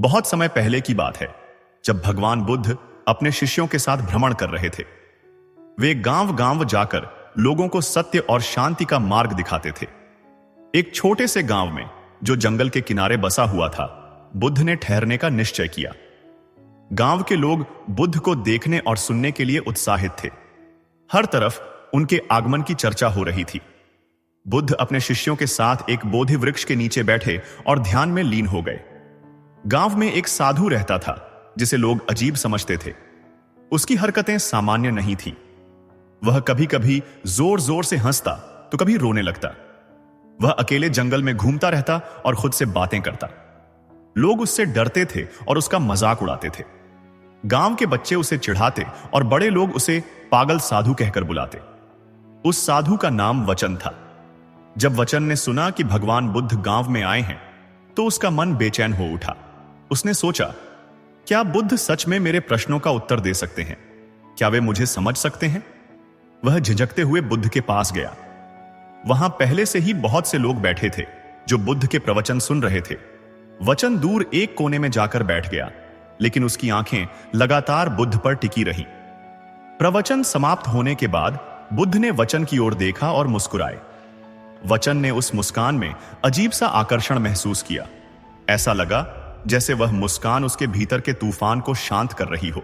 बहुत समय पहले की बात है, जब भगवान बुद्ध अपने शिष्यों के साथ भ्रमण कर रहे थे। वे गांव गांव जाकर लोगों को सत्य और शांति का मार्ग दिखाते थे। एक छोटे से गांव में, जो जंगल के किनारे बसा हुआ था, बुद्ध ने ठहरने का निश्चय किया। गांव के लोग बुद्ध को देखने और सुनने के लिए उत्साहित थे। हर तरफ उनके आगमन की चर्चा हो रही थी। बुद्ध अपने शिष्यों के साथ एक बोधि वृक्ष के नीचे बैठे और ध्यान में लीन हो गए। गांव में एक साधु रहता था जिसे लोग अजीब समझते थे। उसकी हरकतें सामान्य नहीं थी। वह कभी कभी जोर जोर से हंसता तो कभी रोने लगता। वह अकेले जंगल में घूमता रहता और खुद से बातें करता। लोग उससे डरते थे और उसका मजाक उड़ाते थे। गांव के बच्चे उसे चिढ़ाते और बड़े लोग उसे पागल साधु कहकर बुलाते। उस साधु का नाम वचन था। जब वचन ने सुना कि भगवान बुद्ध गांव में आए हैं, तो उसका मन बेचैन हो उठा। उसने सोचा, क्या बुद्ध सच में मेरे प्रश्नों का उत्तर दे सकते हैं? क्या वे मुझे समझ सकते हैं? वह झिझकते हुए बुद्ध के पास गया। वहां पहले से ही बहुत से लोग बैठे थे जो बुद्ध के प्रवचन सुन रहे थे। वचन दूर एक कोने में जाकर बैठ गया, लेकिन उसकी आंखें लगातार बुद्ध पर टिकी रहीं। प्रवचन समाप्त होने के बाद बुद्ध ने वचन की ओर देखा और मुस्कुराए। वचन ने उस मुस्कान में अजीब सा आकर्षण महसूस किया। ऐसा लगा जैसे वह मुस्कान उसके भीतर के तूफान को शांत कर रही हो।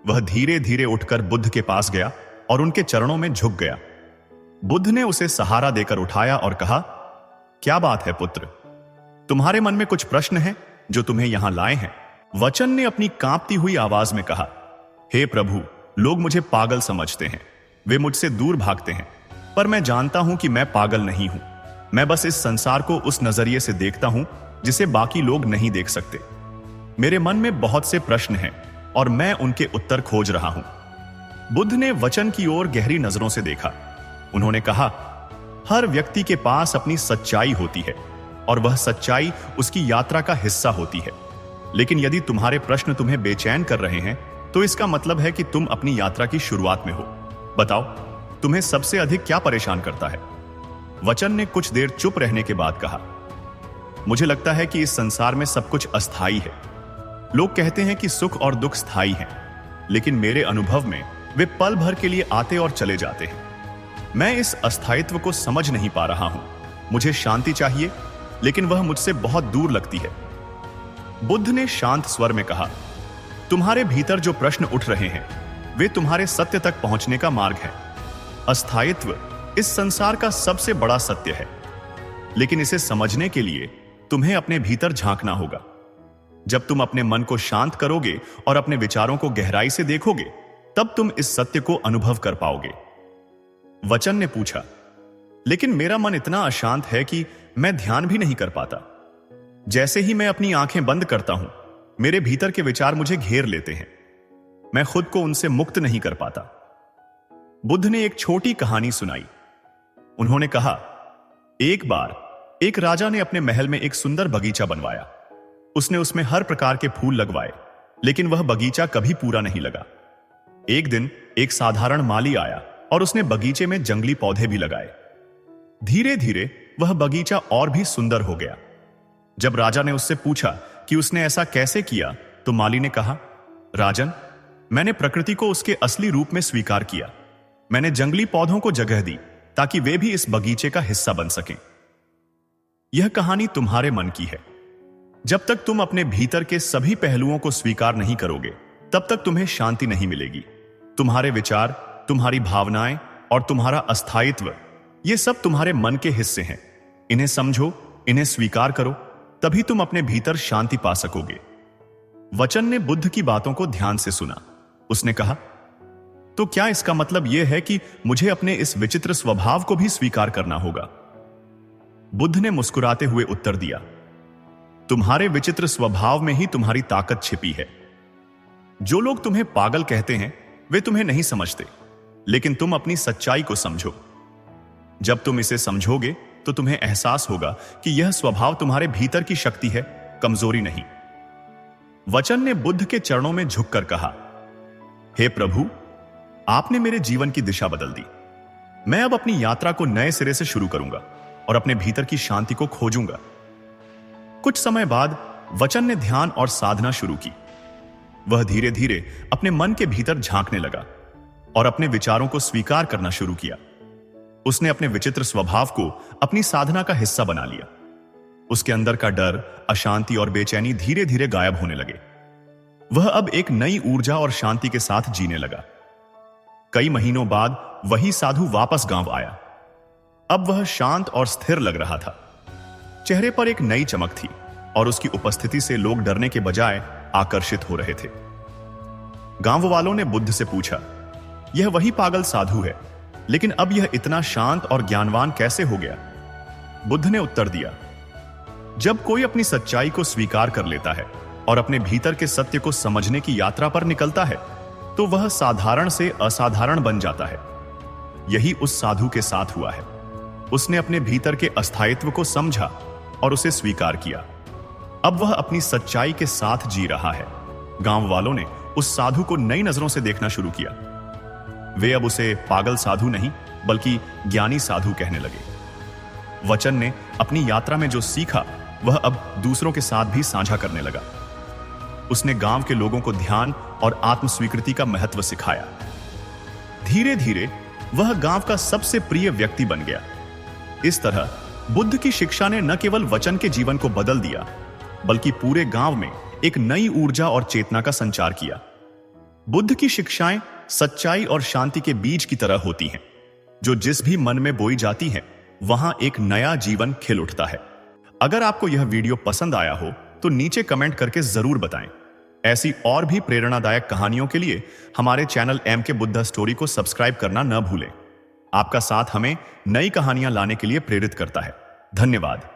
वह धीरे धीरे उठकर बुद्ध के पास गया और उनके चरणों में झुक गया। बुद्ध ने उसे सहारा देकर उठाया और कहा, क्या बात है पुत्र, तुम्हारे मन में कुछ प्रश्न हैं जो तुम्हें यहां लाए हैं? वचन ने अपनी कांपती हुई आवाज में कहा, हे प्रभु, लोग मुझे पागल समझते हैं। वे मुझसे दूर भागते हैं, पर मैं जानता हूं कि मैं पागल नहीं हूं। मैं बस इस संसार को उस नजरिए से देखता हूं जिसे बाकी लोग नहीं देख सकते। मेरे मन में बहुत से प्रश्न हैं और मैं उनके उत्तर खोज रहा हूं। बुद्ध ने वचन की ओर गहरी नजरों से देखा। उन्होंने कहा, हर व्यक्ति के पास अपनी सच्चाई होती है और वह सच्चाई उसकी यात्रा का हिस्सा होती है। लेकिन यदि तुम्हारे प्रश्न तुम्हें बेचैन कर रहे हैं, तो इसका मतलब है कि तुम अपनी यात्रा की शुरुआत में हो। बताओ, तुम्हें सबसे अधिक क्या परेशान करता है? वचन ने कुछ देर चुप रहने के बाद कहा, मुझे लगता है कि इस संसार में सब कुछ अस्थायी है। लोग कहते हैं कि सुख और दुख स्थायी हैं, लेकिन मेरे अनुभव में वे पल भर के लिए आते और चले जाते हैं। मैं इस अस्थायित्व को समझ नहीं पा रहा हूं। मुझे शांति चाहिए, लेकिन वह मुझसे बहुत दूर लगती है। बुद्ध ने शांत स्वर में कहा, तुम्हारे भीतर जो प्रश्न उठ रहे हैं, वे तुम्हारे सत्य तक पहुंचने का मार्ग है। अस्थायित्व इस संसार का सबसे बड़ा सत्य है, लेकिन इसे समझने के लिए तुम्हें अपने भीतर झांकना होगा। जब तुम अपने मन को शांत करोगे और अपने विचारों को गहराई से देखोगे, तब तुम इस सत्य को अनुभव कर पाओगे। वचन ने पूछा, लेकिन मेरा मन इतना अशांत है कि मैं ध्यान भी नहीं कर पाता। जैसे ही मैं अपनी आंखें बंद करता हूं, मेरे भीतर के विचार मुझे घेर लेते हैं। मैं खुद को उनसे मुक्त नहीं कर पाता। बुद्ध ने एक छोटी कहानी सुनाई। उन्होंने कहा, एक बार एक राजा ने अपने महल में एक सुंदर बगीचा बनवाया। उसने उसमें हर प्रकार के फूल लगवाए, लेकिन वह बगीचा कभी पूरा नहीं लगा। एक दिन एक साधारण माली आया और उसने बगीचे में जंगली पौधे भी लगाए। धीरे धीरे वह बगीचा और भी सुंदर हो गया। जब राजा ने उससे पूछा कि उसने ऐसा कैसे किया, तो माली ने कहा, राजन, मैंने प्रकृति को उसके असली रूप में स्वीकार किया। मैंने जंगली पौधों को जगह दी ताकि वे भी इस बगीचे का हिस्सा बन सकें। यह कहानी तुम्हारे मन की है। जब तक तुम अपने भीतर के सभी पहलुओं को स्वीकार नहीं करोगे, तब तक तुम्हें शांति नहीं मिलेगी। तुम्हारे विचार, तुम्हारी भावनाएं और तुम्हारा अस्थायित्व, ये सब तुम्हारे मन के हिस्से हैं। इन्हें समझो, इन्हें स्वीकार करो, तभी तुम अपने भीतर शांति पा सकोगे। वचन ने बुद्ध की बातों को ध्यान से सुना। उसने कहा, तो क्या इसका मतलब यह है कि मुझे अपने इस विचित्र स्वभाव को भी स्वीकार करना होगा? बुद्ध ने मुस्कुराते हुए उत्तर दिया, तुम्हारे विचित्र स्वभाव में ही तुम्हारी ताकत छिपी है। जो लोग तुम्हें पागल कहते हैं, वे तुम्हें नहीं समझते, लेकिन तुम अपनी सच्चाई को समझो। जब तुम इसे समझोगे, तो तुम्हें एहसास होगा कि यह स्वभाव तुम्हारे भीतर की शक्ति है, कमजोरी नहीं। वचन ने बुद्ध के चरणों में झुककर कहा, हे प्रभु, आपने मेरे जीवन की दिशा बदल दी। मैं अब अपनी यात्रा को नए सिरे से शुरू करूंगा और अपने भीतर की शांति को खोजूंगा। कुछ समय बाद वचन ने ध्यान और साधना शुरू की। वह धीरे धीरे अपने मन के भीतर झांकने लगा और अपने विचारों को स्वीकार करना शुरू किया। उसने अपने विचित्र स्वभाव को अपनी साधना का हिस्सा बना लिया। उसके अंदर का डर, अशांति और बेचैनी धीरे धीरे गायब होने लगे। वह अब एक नई ऊर्जा और शांति के साथ जीने लगा। कई महीनों बाद वही साधु वापस गांव आया। अब वह शांत और स्थिर लग रहा था। चेहरे पर एक नई चमक थी और उसकी उपस्थिति से लोग डरने के बजाय आकर्षित हो रहे थे। गांव वालों ने बुद्ध से पूछा, यह वही पागल साधु है, लेकिन अब यह इतना शांत और ज्ञानवान कैसे हो गया? बुद्ध ने उत्तर दिया, जब कोई अपनी सच्चाई को स्वीकार कर लेता है और अपने भीतर के सत्य को समझने की यात्रा पर निकलता है, तो वह साधारण से असाधारण बन जाता है। यही उस साधु के साथ हुआ है। उसने अपने भीतर के अस्थायित्व को समझा और उसे स्वीकार किया। अब वह अपनी सच्चाई के साथ जी रहा है। गांव वालों ने उस साधु को नई नजरों से देखना शुरू किया। वे अब उसे पागल साधु नहीं, बल्कि ज्ञानी साधु कहने लगे। वचन ने अपनी यात्रा में जो सीखा, वह अब दूसरों के साथ भी साझा करने लगा। उसने गांव के लोगों को ध्यान और आत्म स्वीकृति का महत्व सिखाया। धीरे धीरे वह गांव का सबसे प्रिय व्यक्ति बन गया। इस तरह बुद्ध की शिक्षा ने न केवल वचन के जीवन को बदल दिया, बल्कि पूरे गांव में एक नई ऊर्जा और चेतना का संचार किया। बुद्ध की शिक्षाएं सच्चाई और शांति के बीज की तरह होती हैं, जो जिस भी मन में बोई जाती हैं, वहां एक नया जीवन खिल उठता है। अगर आपको यह वीडियो पसंद आया हो तो नीचे कमेंट करके जरूर बताएं। ऐसी और भी प्रेरणादायक कहानियों के लिए हमारे चैनल MK बुद्धा स्टोरी को सब्सक्राइब करना न भूलें। आपका साथ हमें नई कहानियां लाने के लिए प्रेरित करता है। धन्यवाद।